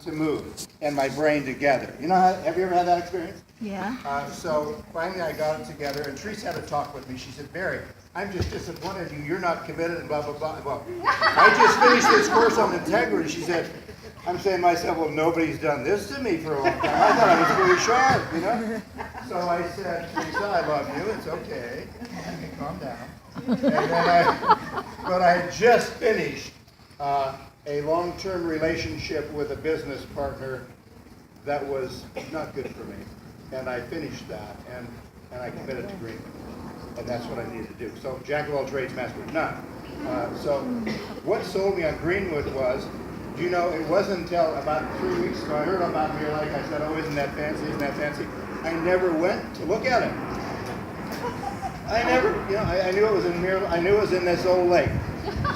to move and my brain together. You know, have you ever had that experience? Yeah. So finally I got it together, and Teresa had a talk with me. She said, Barry, I'm just disappointed in you. You're not committed and blah, blah, blah. Well, I just finished this course on integrity. She said, I'm saying to myself, well, nobody's done this to me for a long time. I thought I was pretty sharp, you know? So I said, Teresa, I love you. It's okay. You can calm down. But I had just finished a long-term relationship with a business partner that was not good for me. And I finished that, and I committed to Greenwood. And that's what I needed to do. So, jack of all trades, master of none. So what sold me on Greenwood was, you know, it wasn't until about 3 weeks ago I heard about Mirror Lake. I said, oh, isn't that fancy, isn't that fancy? I never went to look at it. I never, you know, I knew it was in Mirror, I knew it was in this old lake.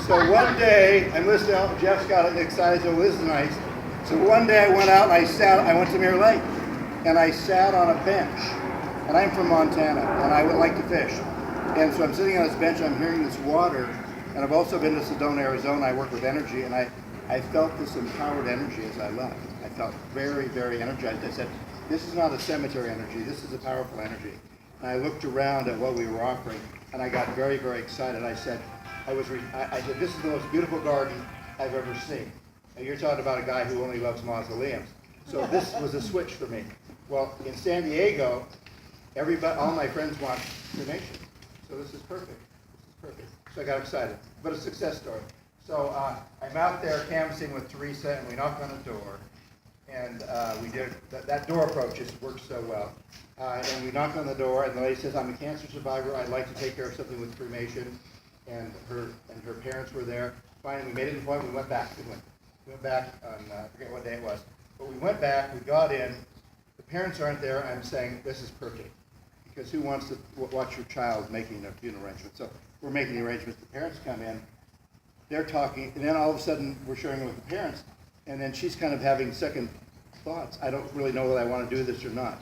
So one day, I'm listening out, Jeff's got excited, so this is nice. So one day I went out and I went to Mirror Lake, and I sat on a bench. And I'm from Montana, and I would like to fish. And so I'm sitting on this bench, I'm hearing this water, and I've also been to Sedona, Arizona. I work with energy, and I felt this empowered energy as I left. I felt very, very energized. I said, this is not a cemetery energy, this is a powerful energy. And I looked around at what we were offering, and I got very, very excited. I said, this is the most beautiful garden I've ever seen. And you're talking about a guy who only loves mausoleums. So this was a switch for me. Well, in San Diego, all my friends want cremation. So this is perfect. This is perfect. So I got excited. But a success story. So I'm out there canvassing with Teresa, and we knock on a door. And we did that door approach just works so well. And we knock on the door, and the lady says, I'm a cancer survivor. I'd like to take care of something with cremation. And her parents were there. Finally, we made an appointment. We went back. We went back on, I forget what day it was. But we went back. We got in. The parents aren't there. I'm saying, this is perfect. Because who wants to watch your child making their funeral arrangements? So we're making the arrangements. The parents come in. They're talking. And then all of a sudden, we're sharing it with the parents. And then she's kind of having second thoughts. I don't really know whether I want to do this or not.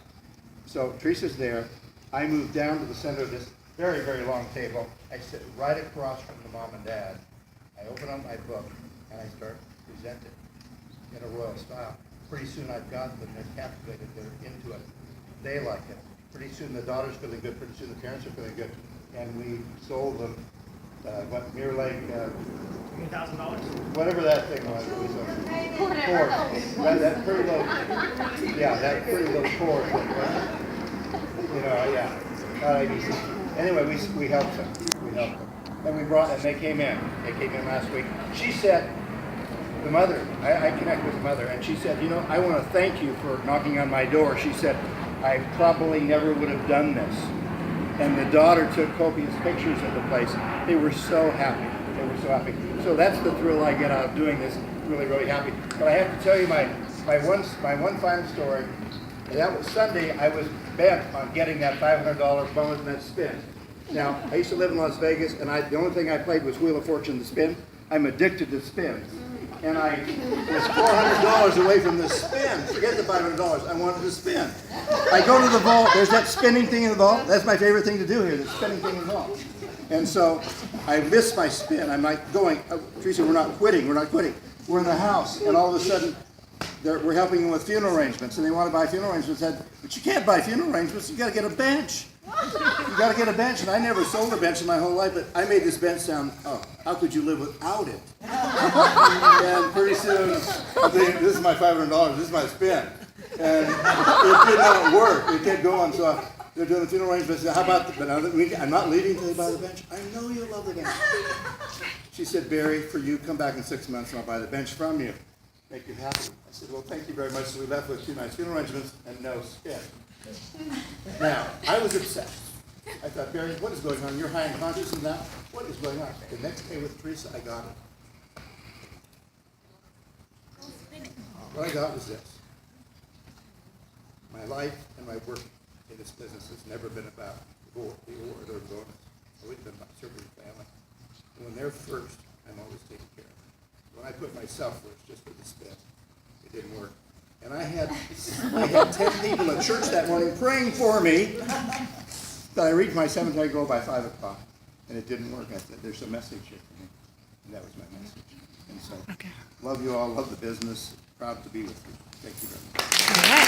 So Teresa's there. I move down to the center of this very, very long table. I sit right across from the mom and dad. I open up my book, and I start presenting in a royal style. Pretty soon I've got them. They're captivated. They're into it. They like it. Pretty soon the daughter's feeling good. Pretty soon the parents are feeling good. And we sold them, Mirror Lake, $3,000? whatever that thing was. It was a Ford. That pretty little, yeah, that pretty little Ford. You know, yeah. Anyway, we helped them. We helped them. And they came in. They came in last week. She said, the mother, I connect with the mother, and she said, you know, I want to thank you for knocking on my door. She said, I probably never would have done this. And the daughter took copious pictures of the place. They were so happy. They were so happy. So that's the thrill I get out of doing this. Really, really happy. But I have to tell you my one final story. That was Sunday. I was bent on getting that $500 bonus net spin. Now, I used to live in Las Vegas, and the only thing I played was Wheel of Fortune to spin. I'm addicted to spins. And I was $400 away from the spin. Forget the $500. I wanted to spin. I go to the vault. There's that spinning thing in the vault. That's my favorite thing to do here, the spinning thing in the vault. And so I missed my spin. I'm like going, Teresa, we're not quitting. We're not quitting. We're in the house, and all of a sudden, we're helping them with funeral arrangements, and they want to buy funeral arrangements. I said, but you can't buy funeral arrangements. You got to get a bench. You got to get a bench, and I never sold a bench in my whole life, but I made this bench sound, oh, how could you live without it? And pretty soon, I'm thinking, this is my $500, this is my spin. And it did not work. It kept going, so they're doing the funeral arrangements. How about, I'm not leaving until they buy the bench. I know you love the bench. She said, Barry, for you, come back in 6 months, and I'll buy the bench from you. Make you happy. I said, well, thank you very much. So we left with 2 nice funeral arrangements and no spin. Now, I was obsessed. I thought, Barry, what is going on? You're high in consciousness now? What is going on? The next day with Teresa, I got it. What I got was this. My life and my work in this business has never been about the award or the bonus. It's always been about serving the family. And when they're first, I'm always taking care of them. When I put myself first, just for the spin, it didn't work. And I had 10 people at church that morning praying for me that I reached my cemetery goal by 5 o'clock. And it didn't work. I said, there's a message here for me. And that was my message. And so, love you all, love the business. proud to be with you. Thank you very much. All right.